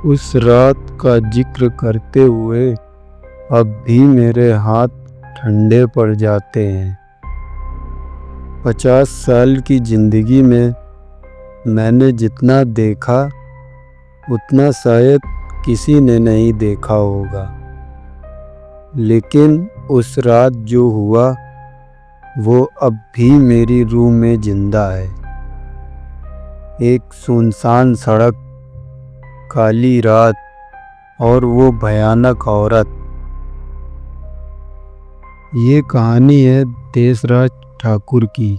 उस रात का जिक्र करते हुए अब भी मेरे हाथ ठंडे पड़ जाते हैं। 50 साल की जिंदगी में मैंने जितना देखा उतना शायद किसी ने नहीं देखा होगा, लेकिन उस रात जो हुआ वो अब भी मेरी रूह में जिंदा है। एक सुनसान सड़क, काली रात और वो भयानक औरत। ये कहानी है देसराज ठाकुर की,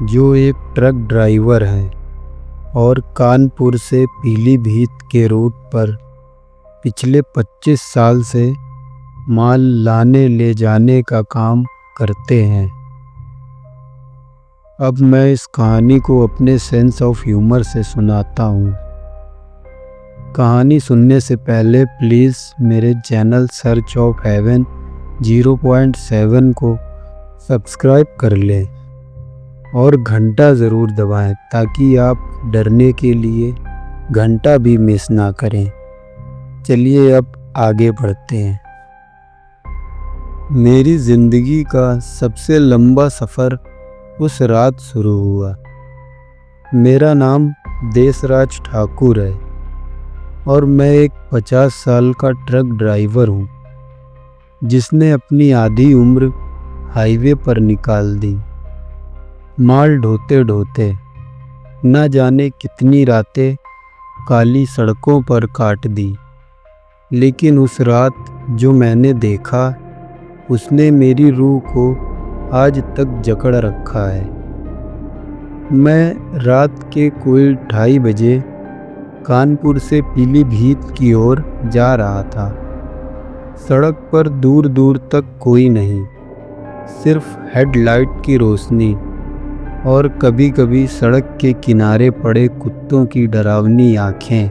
जो एक ट्रक ड्राइवर है और कानपुर से पीलीभीत के रूट पर पिछले 25 साल से माल लाने ले जाने का काम करते हैं। अब मैं इस कहानी को अपने सेंस ऑफ ह्यूमर से सुनाता हूँ। कहानी सुनने से पहले प्लीज़ मेरे चैनल सर्च ऑफ हेवन 0.7 को सब्सक्राइब कर लें और घंटा ज़रूर दबाएं ताकि आप डरने के लिए घंटा भी मिस ना करें। चलिए अब आगे बढ़ते हैं। मेरी ज़िंदगी का सबसे लंबा सफ़र उस रात शुरू हुआ। मेरा नाम देसराज ठाकुर है और मैं एक 50 साल का ट्रक ड्राइवर हूँ, जिसने अपनी आधी उम्र हाईवे पर निकाल दी, माल ढोते ढोते। न जाने कितनी रातें काली सड़कों पर काट दी, लेकिन उस रात जो मैंने देखा उसने मेरी रूह को आज तक जकड़ रखा है। मैं रात के कोई 2:30 बजे कानपुर से पीलीभीत की ओर जा रहा था। सड़क पर दूर दूर तक कोई नहीं, सिर्फ हेडलाइट की रोशनी और कभी कभी सड़क के किनारे पड़े कुत्तों की डरावनी आँखें।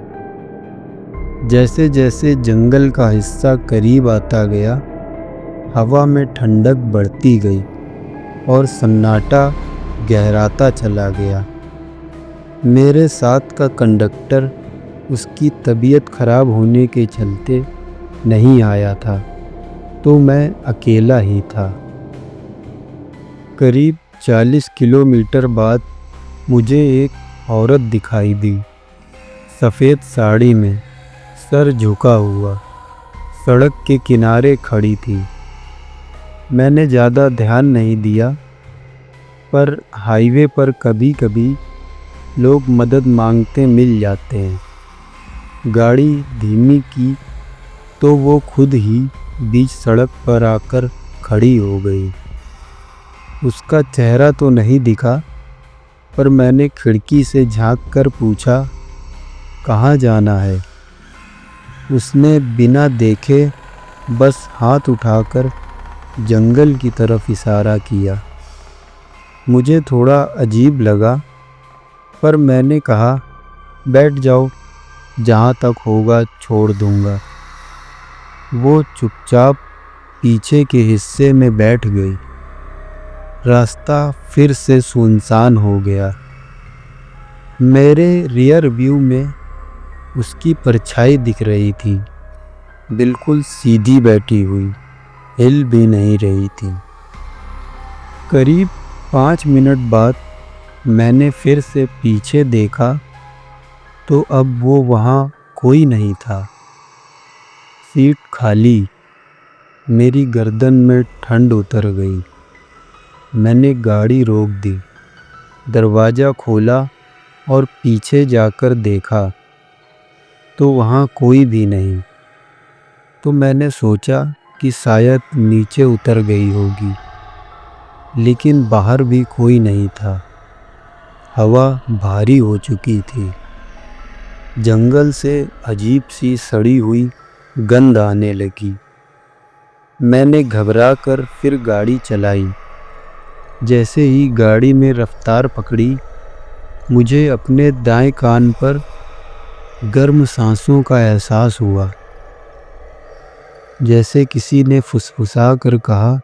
जैसे जैसे जंगल का हिस्सा करीब आता गया, हवा में ठंडक बढ़ती गई और सन्नाटा गहराता चला गया। मेरे साथ का कंडक्टर उसकी तबीयत खराब होने के चलते नहीं आया था, तो मैं अकेला ही था। करीब 40 किलोमीटर बाद मुझे एक औरत दिखाई दी, सफ़ेद साड़ी में, सर झुका हुआ, सड़क के किनारे खड़ी थी। मैंने ज़्यादा ध्यान नहीं दिया, पर हाईवे पर कभी कभी लोग मदद मांगते मिल जाते हैं। गाड़ी धीमी की तो वो खुद ही बीच सड़क पर आकर खड़ी हो गई। उसका चेहरा तो नहीं दिखा, पर मैंने खिड़की से झांक कर पूछा, कहाँ जाना है? उसने बिना देखे बस हाथ उठाकर जंगल की तरफ इशारा किया। मुझे थोड़ा अजीब लगा, पर मैंने कहा, बैठ जाओ, जहाँ तक होगा छोड़ दूँगा। वो चुपचाप पीछे के हिस्से में बैठ गई। रास्ता फिर से सुनसान हो गया। मेरे रियर व्यू में उसकी परछाई दिख रही थी, बिल्कुल सीधी बैठी हुई, हिल भी नहीं रही थी। करीब 5 मिनट बाद मैंने फिर से पीछे देखा, तो अब वो वहाँ कोई नहीं था। सीट खाली। मेरी गर्दन में ठंड उतर गई। मैंने गाड़ी रोक दी, दरवाज़ा खोला और पीछे जाकर देखा, तो वहाँ कोई भी नहीं। तो मैंने सोचा कि शायद नीचे उतर गई होगी, लेकिन बाहर भी कोई नहीं था। हवा भारी हो चुकी थी। जंगल से अजीब सी सड़ी हुई गंध आने लगी। मैंने घबराकर फिर गाड़ी चलाई। जैसे ही गाड़ी में रफ्तार पकड़ी, मुझे अपने दाएं कान पर गर्म सांसों का एहसास हुआ, जैसे किसी ने फुसफुसा कर कहा,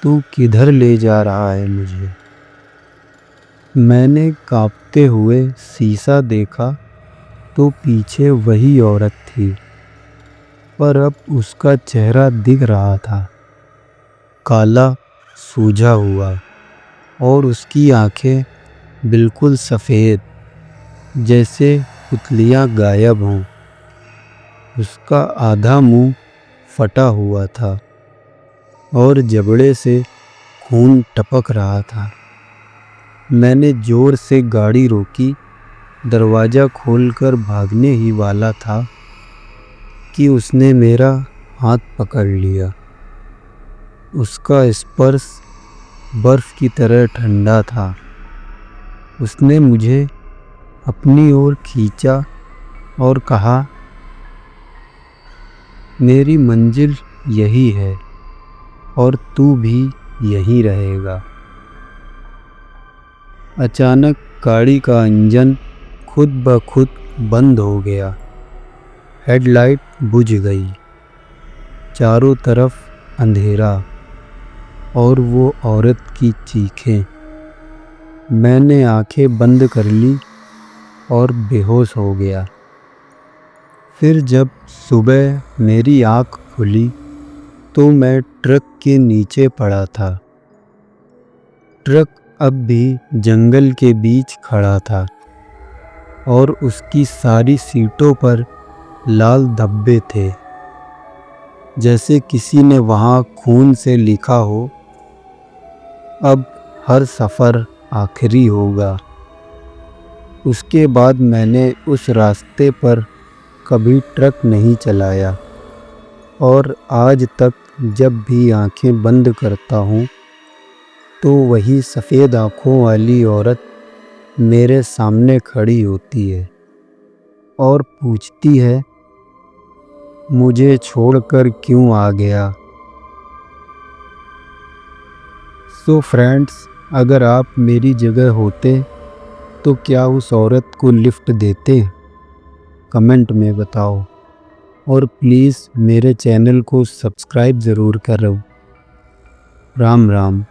तू किधर ले जा रहा है मुझे? मैंने कांपते हुए शीशा देखा तो पीछे वही औरत थी, पर अब उसका चेहरा दिख रहा था, काला, सूजा हुआ, और उसकी आंखें बिल्कुल सफ़ेद, जैसे पुतलियाँ गायब हों। उसका आधा मुंह फटा हुआ था और जबड़े से खून टपक रहा था। मैंने ज़ोर से गाड़ी रोकी, दरवाज़ा खोलकर भागने ही वाला था कि उसने मेरा हाथ पकड़ लिया। उसका स्पर्श बर्फ़ की तरह ठंडा था। उसने मुझे अपनी ओर खींचा और कहा, मेरी मंजिल यही है और तू भी यहीं रहेगा। अचानक गाड़ी का इंजन खुद ब खुद बंद हो गया। हेडलाइट बुझ गई। चारों तरफ अंधेरा और वो औरत की चीखें। मैंने आंखें बंद कर ली और बेहोश हो गया। फिर जब सुबह मेरी आँख खुली तो मैं ट्रक के नीचे पड़ा था। ट्रक अब भी जंगल के बीच खड़ा था और उसकी सारी सीटों पर लाल धब्बे थे, जैसे किसी ने वहाँ खून से लिखा हो, अब हर सफ़र आखिरी होगा। उसके बाद मैंने उस रास्ते पर कभी ट्रक नहीं चलाया और आज तक जब भी आंखें बंद करता हूँ तो वही सफ़ेद आँखों वाली औरत मेरे सामने खड़ी होती है और पूछती है, मुझे छोड़कर क्यों आ गया। सो फ्रेंड्स, अगर आप मेरी जगह होते तो क्या उस औरत को लिफ्ट देते? कमेंट में बताओ और प्लीज़ मेरे चैनल को सब्सक्राइब ज़रूर करो। राम राम।